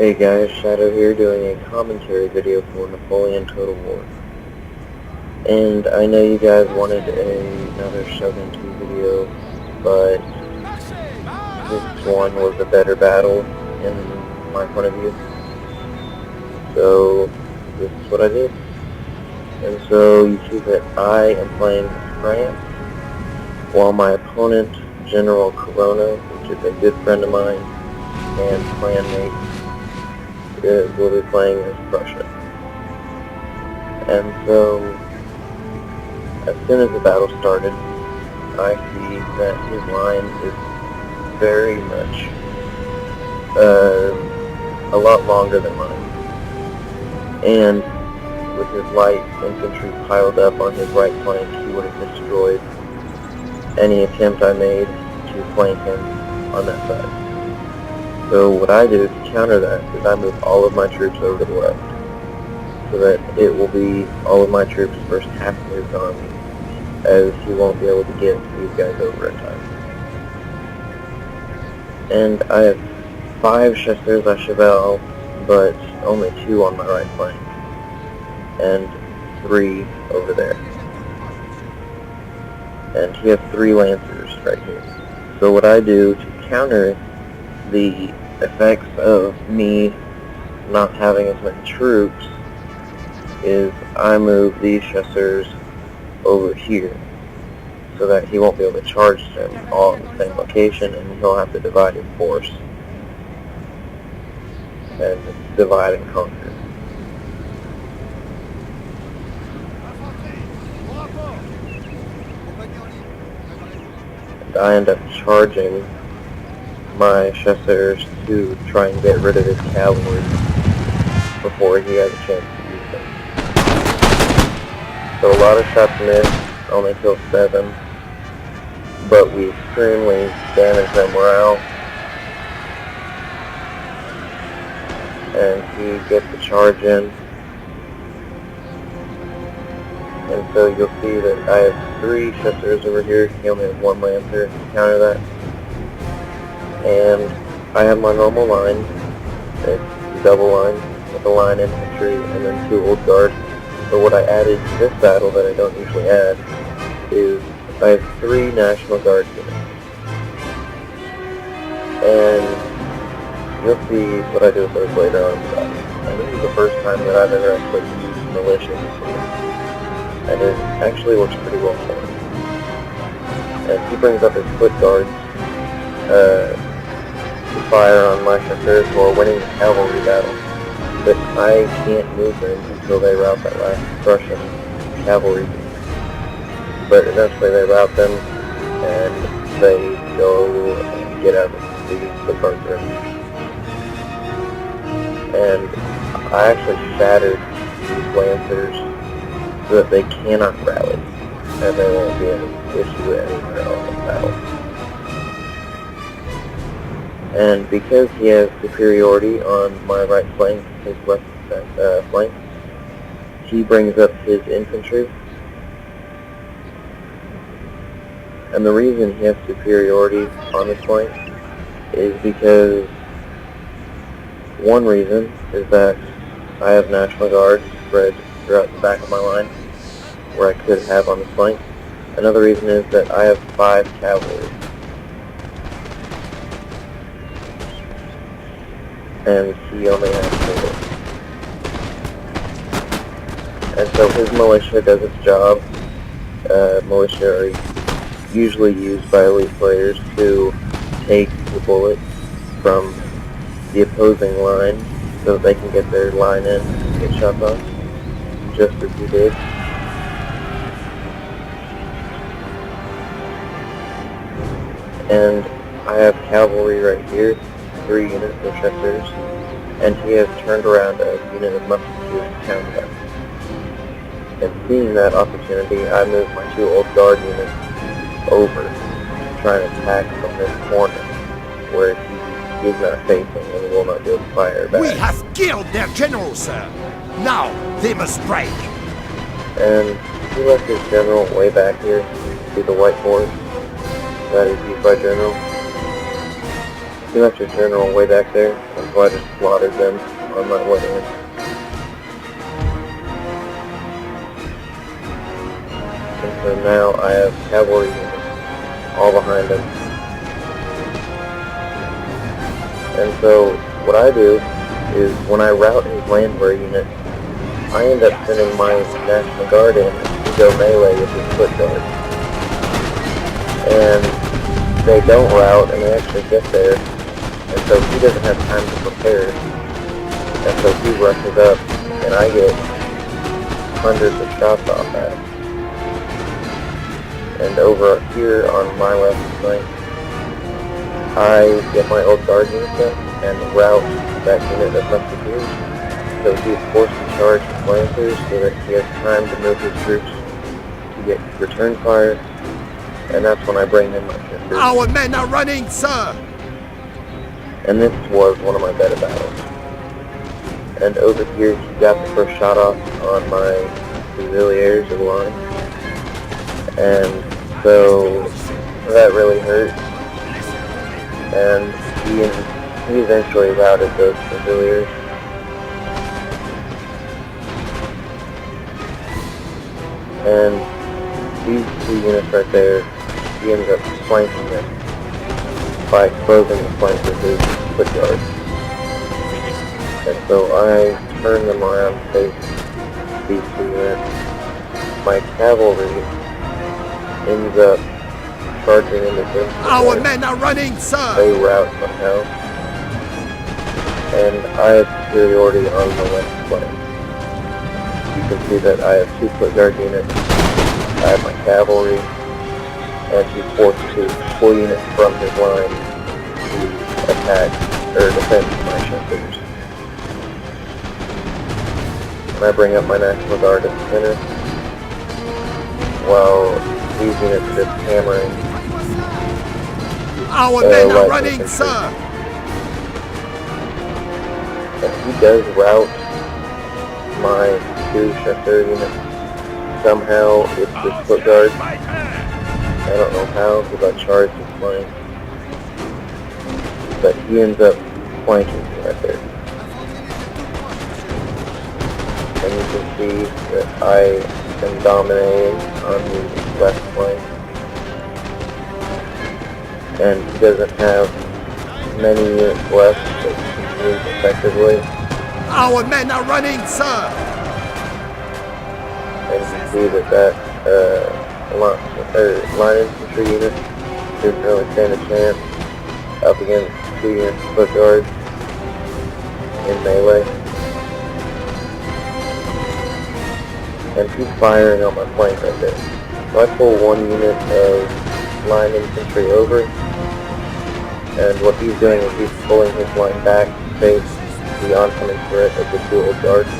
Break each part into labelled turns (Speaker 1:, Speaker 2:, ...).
Speaker 1: Hey guys, Shadow here doing a commentary video for Napoleon Total War. And I know you guys wanted another Shogun 2 video, but this one was a better battle in my point of view. So this is what I did. And so you see that I am playing France, while my opponent, General Corona, which is a good friend of mine and clanmate, will be playing as Prussia. And so, as soon as the battle started, I see that his line is very much a lot longer than mine. And with his light infantry piled up on his right flank, he would have destroyed any attempt I made to flank him on that side. So what I do to counter that is I move all of my troops over to the left, so that it will be all of my troops versus half of his army, as he won't be able to get these guys over in time. And I have 5 chasseurs à cheval, but only 2 on my right flank, and 3 over there. And he has 3 lancers right here. So what I do to counter the effects of me not having as many troops is I move these chasseurs over here so that he won't be able to charge them all in the same location, and he'll have to divide his force and divide and conquer. And I end up charging my chasseurs to try and get rid of his cavalry before he has a chance to use them. So a lot of shots missed, only killed 7, but we extremely damaged their morale, and he gets the charge in. And so you'll see that I have 3 chasseurs over here, he only has 1 lancer to counter that. And I have my normal line, it's double line, with a line infantry and then 2 old guard. But what I added to this battle that I don't usually add is I have 3 National Guard units. And you'll see what I do with those later on in the battle. And this is the first time that I've ever actually used militia before. And it actually works pretty well for him. And he brings up his foot guards to fire on my chasseurs while winning the cavalry battle, but I can't move them until they rout that last Prussian cavalry. But eventually they rout them, and they go and get out of the bunker. And I actually shattered these lancers so that they cannot rally, and they won't be an issue anywhere else in battle. And because he has superiority on my right flank, his left flank, he brings up his infantry. And the reason he has superiority on this flank is because one reason is that I have National Guard spread throughout the back of my line, where I could have on the flank. Another reason is that I have 5 cavalry. And he only has 4. And so his militia does its job. Militia are usually used by elite players to take the bullets from the opposing line so that they can get their line in and get shot off, just as he did. And I have cavalry right here, 3 units of chasseurs, and he has turned around a unit of musketeers to counter that. And seeing that opportunity, I moved my 2 old guard units over to try and attack from this corner, where he is not facing and he will not be able to fire back.
Speaker 2: We have killed their general, sir. Now they must break.
Speaker 1: And he left his general way back here. See the white horse that is used by general. he left his general way back there, and so I just slaughtered them on my way in. And so now I have cavalry units all behind him. And so what I do is when I rout his landwehr unit, I end up sending my National Guard in to go melee with his foot guard. And they don't rout, and they actually get there, and so he doesn't have time to prepare, and so he rushes up, and I get hundreds of shots off at him. And over here on my left flank, I get my old guard unit up and rout that unit of musketeers, so he's forced to charge his lancers so that he has time to move his troops to get return fire, and that's when I bring in my troops.
Speaker 2: Our men are running, sir!
Speaker 1: And this was one of my better battles. And over here, he got the first shot off on my Fusiliers of the line. And so that really hurt. And he eventually routed those Fusiliers. And these two units right there, he ends up flanking them by exposing the flank with his foot guard. And so I turn them around to face these two units. My cavalry ends up charging into them.
Speaker 2: Our men are running, sir!
Speaker 1: They rout somehow. And I have superiority on the left flank. You can see that I have two foot guard units. I have my cavalry, and he's forced to pull units from his line to attack or defend my shelters. And I bring up my National Guard at the center, while these units are just hammering.
Speaker 2: Our men are running, sir!
Speaker 1: And he does rout my two chasseur units. Somehow it's his foot guard. I don't know how, because I charged his flank. But he ends up flanking me right there. And you can see that I am dominating on the left flank. And he doesn't have many units left that he can use effectively.
Speaker 2: Our men are running, sir!
Speaker 1: And you can see that line infantry unit didn't really stand a chance up against two units of foot guards in melee. And he's firing on my flank right there. So I pull one unit of line infantry over, and what he's doing is he's pulling his line back to face the oncoming threat of the two old guards.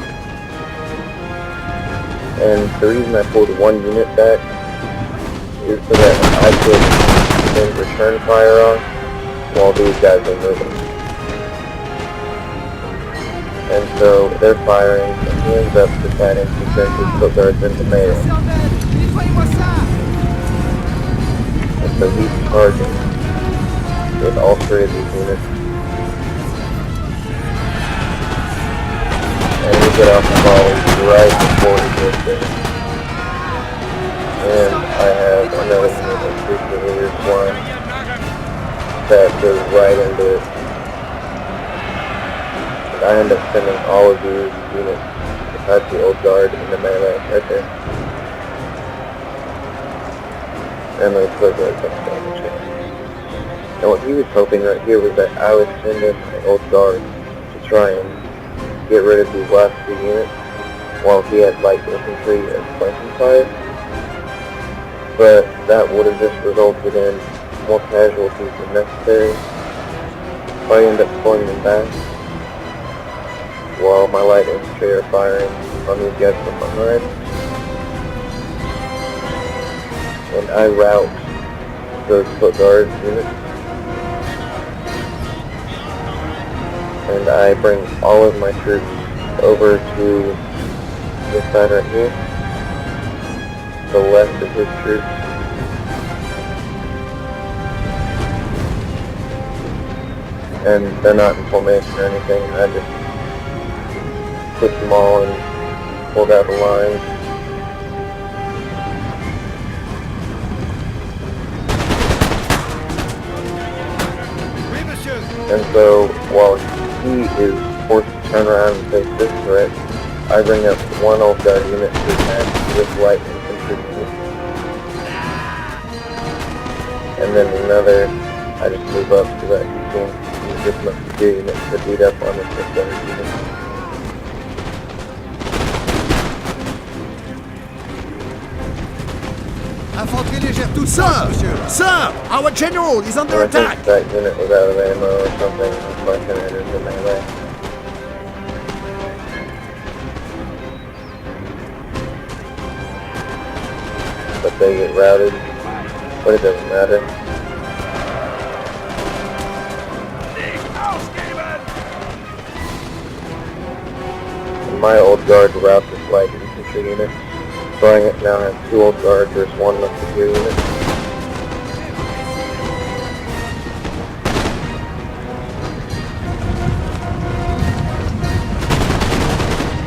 Speaker 1: And the reason I pulled one unit back is so that I could then return fire on while these guys are moving. And so they're firing, and he ends up deciding to send his foot guards into melee. And so he's charging with all three of these units. And we get off the ball right before he gets there. And I have another unit of Fusiliers flying that goes right into it. And I end up sending all of these units besides the old guard in the melee right there. And my foot guard takes damage. And what he was hoping right here was that I would send in my old guard to try and get rid of these last two units while he had light infantry and flanking fire. But that would have just resulted in more casualties than necessary. So I end up pulling them back while my light infantry are firing on these guys from behind. And I rout those foot guard units. And I bring all of my troops over to this side right here, the left of his troops. and they're not in formation or anything. I just pushed them all and pulled out the lines. And so, while he is forced to turn around and face this threat, I bring up one old guard unit to attack with light infantry units. And then another, I just move up so that he can use this musketeer unit to beat up on the 6th guard unit.
Speaker 2: Infanterie légère tout ça, monsieur. Sir, our general is under
Speaker 1: And I
Speaker 2: attack.
Speaker 1: think that unit was out of ammo or something. That's why I couldn't enter the melee. But they get routed, but it doesn't matter. And my old guard routes this light infantry unit, so I now have 2 old guards versus 1 musketeer unit.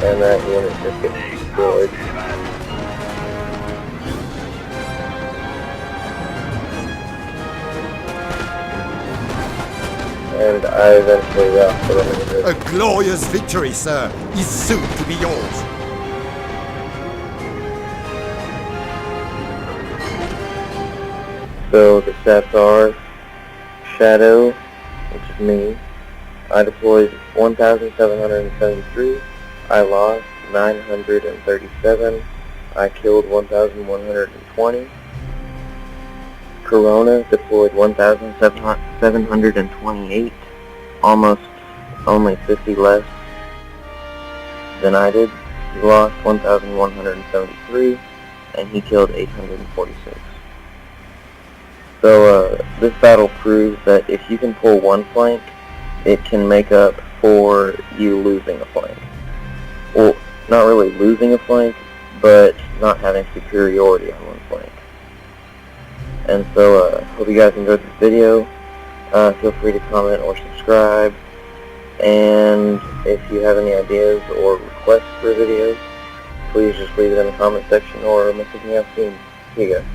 Speaker 1: And that unit just gets destroyed. And I eventually rout the remainder.
Speaker 2: A glorious victory, sir, is soon to be yours.
Speaker 1: So the stats are Shadow, which is me. I deployed 1,773. I lost 937. I killed 1,120. Corona deployed 1,728. Almost only 50 less than I did. He lost 1,173, and he killed 846. So this battle proves that if you can pull one flank, it can make up for you losing a flank. Well, not really losing a flank, but not having superiority on one flank. And so, hope you guys enjoyed this video. Feel free to comment or subscribe. And if you have any ideas or requests for videos, please just leave it in the comment section or message me on Steam. See you guys.